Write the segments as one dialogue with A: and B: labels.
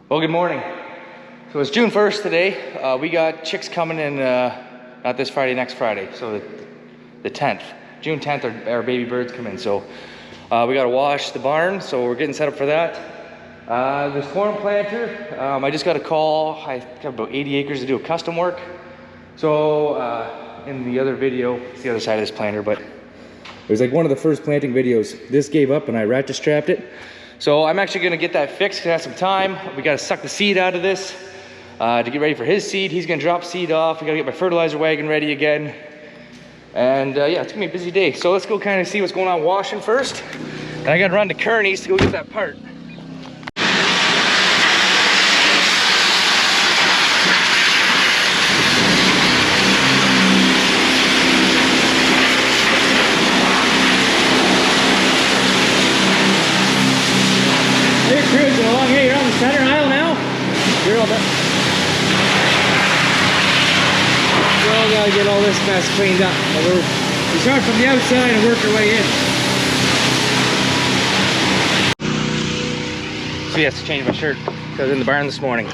A: Well, good morning. So it's June 1st today. We got chicks coming in, not this Friday, next Friday. So the 10th, June 10th, our baby birds come in. So we got to wash the barn. So we're getting set up for that. This corn planter, I just got a call. I got about 80 acres to do a custom work. So in the other video, it's the other side of this planter, but it was like one of the first planting videos. This gave up and I ratchet strapped it. So I'm actually gonna get that fixed because I have some time. We gotta suck the seed out of this to get ready for his seed. He's gonna drop seed off. We gotta get my fertilizer wagon ready again. And yeah, it's gonna be a busy day. So let's go kind of see what's going on washing first. And I gotta run to Kearney's to go get that part. You're cruising along here. You're on the center aisle now. You're all done. We all gotta get all this mess cleaned up. We start from the outside and work our way in. So he has to change my shirt because I was in the barn this morning.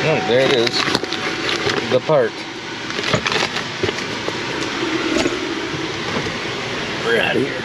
A: Oh, there it is. The part. We're out of here.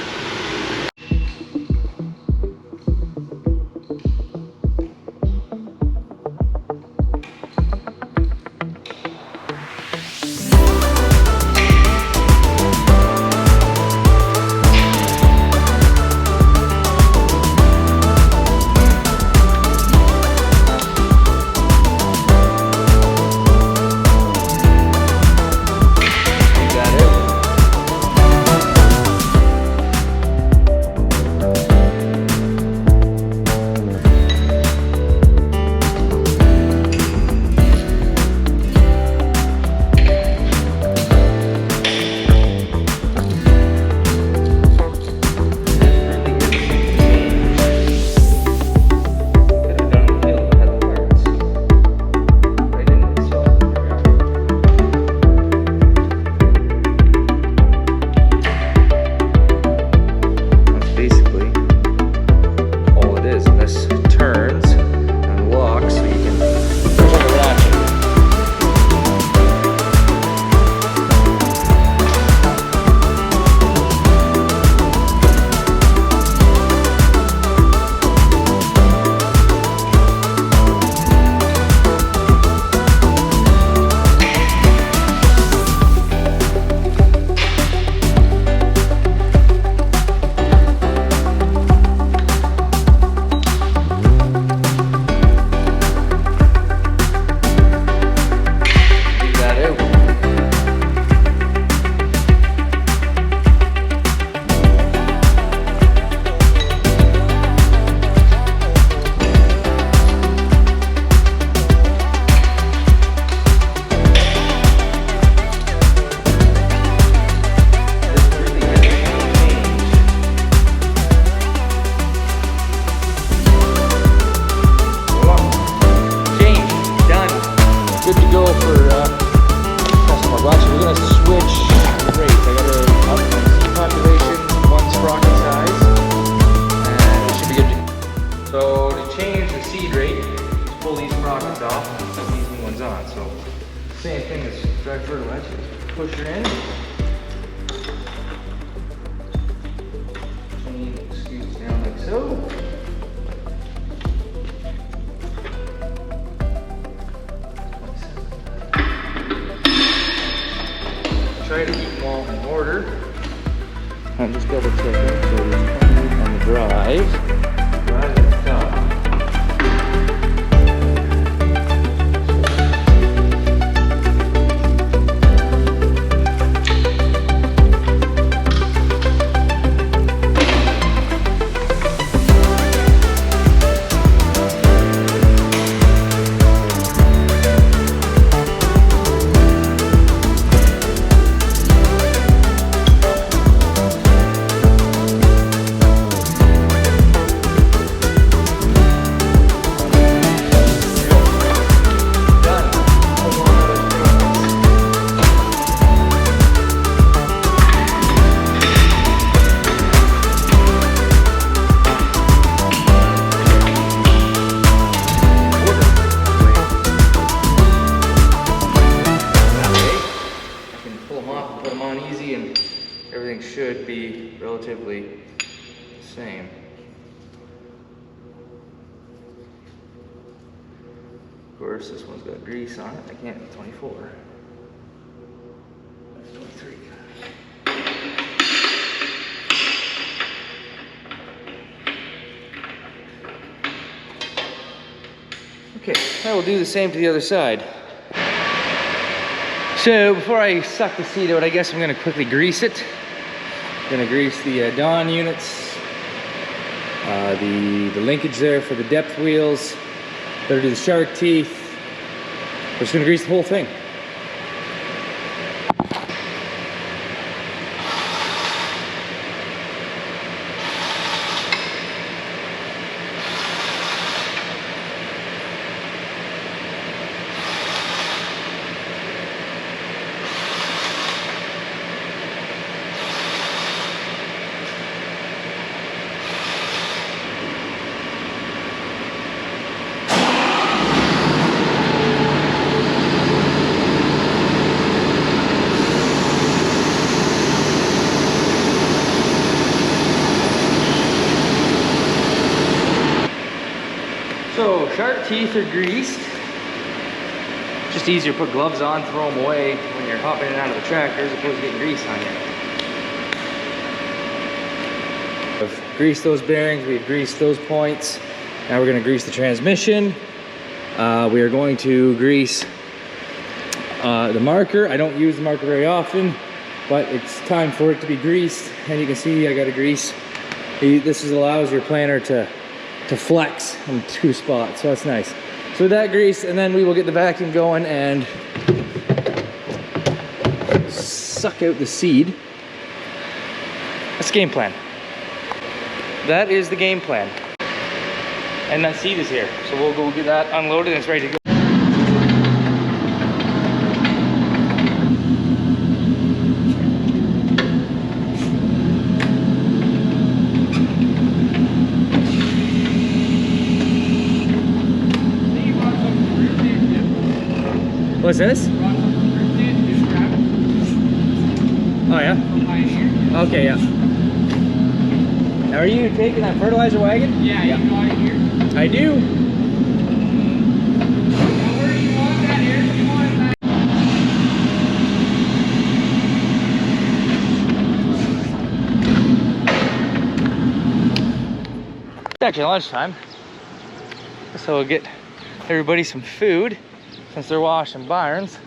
A: Same thing as dry fertilizer. Push her in. Chain scoots down like so. Try to keep them all in order. I'm just double checking. So there's 20 on the drive. Drive at the top. put them on easy, and everything should be relatively the same. Of course, this one's got grease on it. I can't, 24. That's 23. Okay, I will do the same to the other side. So before I suck the seat out, I guess I'm gonna quickly grease it. I'm gonna grease the Dawn units, the linkage there for the depth wheels. Better do the shark teeth. We're just gonna grease the whole thing. So shark teeth are greased. Just easier to put gloves on, throw them away when you're hopping in and out of the tractor as opposed to getting grease on you. We've greased those bearings, we've greased those points. Now we're gonna grease the transmission. We are going to grease the marker. I don't use the marker very often, but it's time for it to be greased. And you can see I got to grease. This allows your planner to flex in 2 spots, so that's nice. So with that grease, and then we will get the vacuum going and suck out the seed. That's the game plan. That is the game plan. And that seed is here, so we'll go get that unloaded and it's ready to go. What's this? Oh yeah? Okay, yeah. Now are you taking that fertilizer wagon?
B: Yeah, you got it here.
A: I do.
B: Now where do you want that here? You want that?
A: It's actually lunchtime, so we'll get everybody some food since they're washing barns,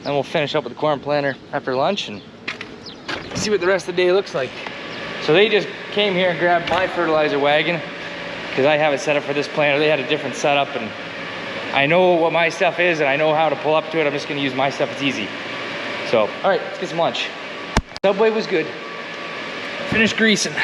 A: and we'll finish up with the corn planter after lunch and see what the rest of the day looks like. So they just came here and grabbed my fertilizer wagon because I have it set up for this planter. They had a different setup, and I know what my stuff is and I know how to pull up to it. I'm just gonna use my stuff, it's easy. So, all right, let's get some lunch. Subway was good. Finished greasing.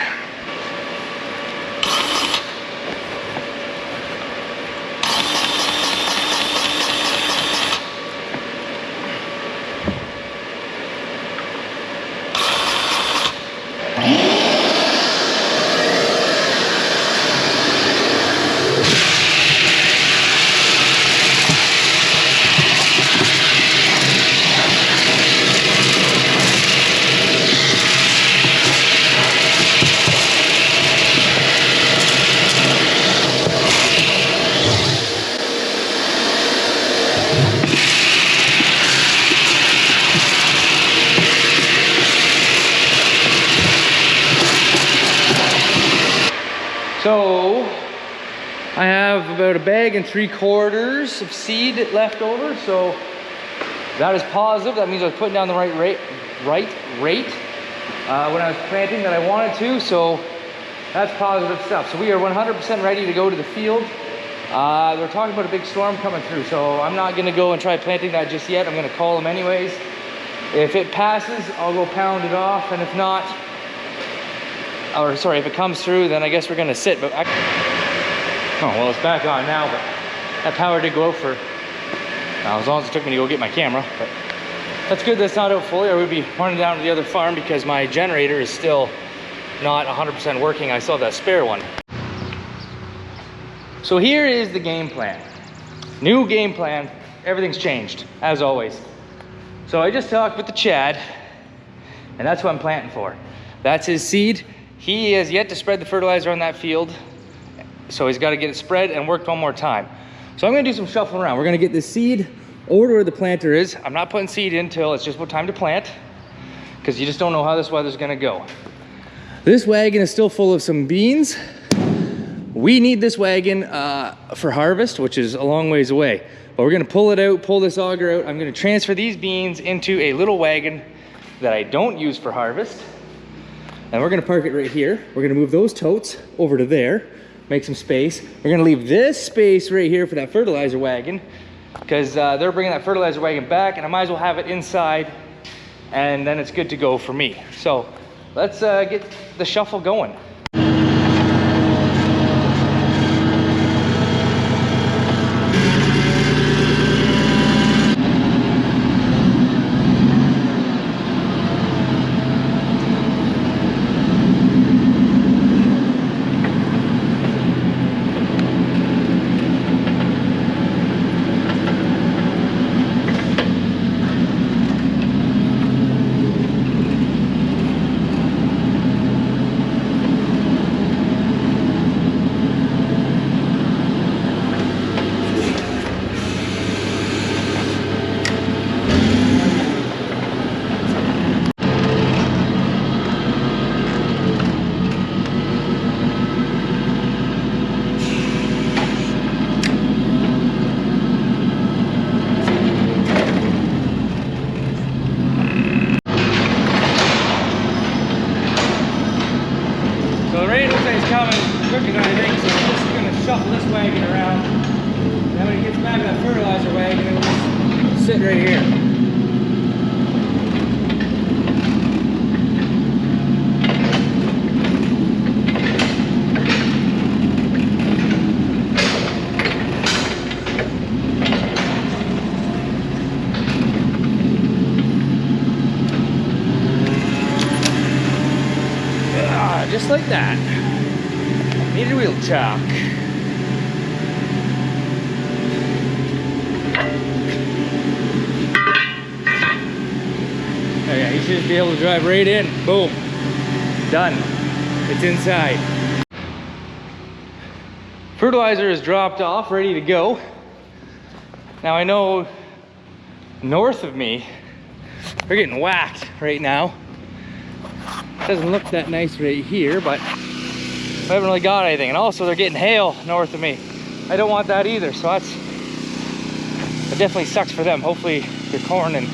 A: So I have about 1 3/4 bags of seed left over, so that is positive. That means I was putting down the right rate when I was planting that I wanted to, so that's positive stuff. So we are 100% ready to go to the field. They're talking about a big storm coming through, so I'm not gonna go and try planting that just yet. I'm gonna call them anyways. If it passes, I'll go pound it off, and if not, or sorry, if it comes through, then I guess we're gonna sit. But oh, well, it's back on now, but that power did go out for, as long as it took me to go get my camera. But that's good that's not out fully. I would be running down to the other farm because my generator is still not 100% working. I still have that spare one. So here is the game plan. New game plan. Everything's changed, as always. So I just talked with the Chad, And that's what I'm planting for. That's his seed. He has yet to spread the fertilizer on that field, so he's got to get it spread and worked one more time. So I'm gonna do some shuffling around. We're gonna get this seed over to where the planter is. I'm not putting seed in till it's just about time to plant, because you just don't know how this weather's gonna go. This wagon is still full of some beans. We need this wagon for harvest, which is a long ways away. But we're gonna pull it out, pull this auger out. I'm gonna transfer these beans into a little wagon that I don't use for harvest. And we're gonna park it right here. We're gonna move those totes over to there, make some space. We're gonna leave this space right here for that fertilizer wagon, because they're bringing that fertilizer wagon back, and I might as well have it inside, and then it's good to go for me. So let's get the shuffle going. Cooking, I think, so I'm just going to shuffle this wagon around. Then when it gets back to that fertilizer wagon, it'll just sit right here. Just like that. Need a wheel chock. Oh yeah, you should just be able to drive right in. Boom. Done. It's inside. Fertilizer is dropped off, ready to go. Now I know north of me, they're getting whacked right now. Doesn't look that nice right here, but I haven't really got anything. And also they're getting hail north of me. I don't want that either, so it definitely sucks for them. Hopefully their corn and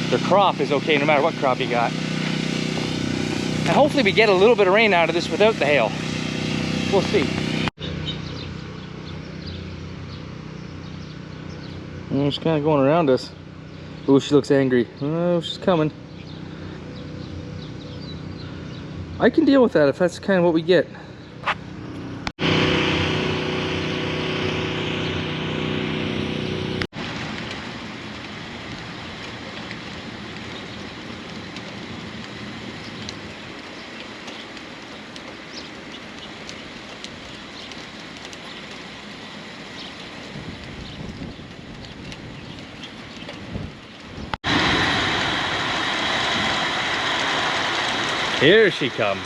A: their crop is okay no matter what crop you got. And hopefully we get a little bit of rain out of this without the hail. We'll see. Oh, she's kind of going around us. Oh, she looks angry. Oh, she's coming. I can deal with that if that's kind of what we get. Here she comes.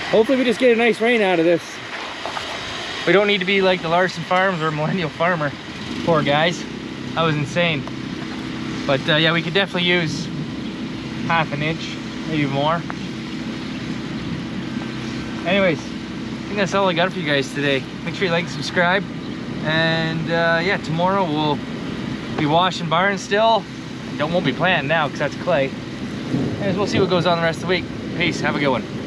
A: Hopefully we just get a nice rain out of this. We don't need to be like the Larson Farms or Millennial Farmer. Poor guys. That was insane. But yeah, we could definitely use half an inch, maybe more. Anyways, I think that's all I got for you guys today. Make sure you like and subscribe. And yeah, tomorrow we'll be washing barns still. Won't be planting now because that's clay. Anyways, we'll see what goes on the rest of the week. Peace. Have a good one.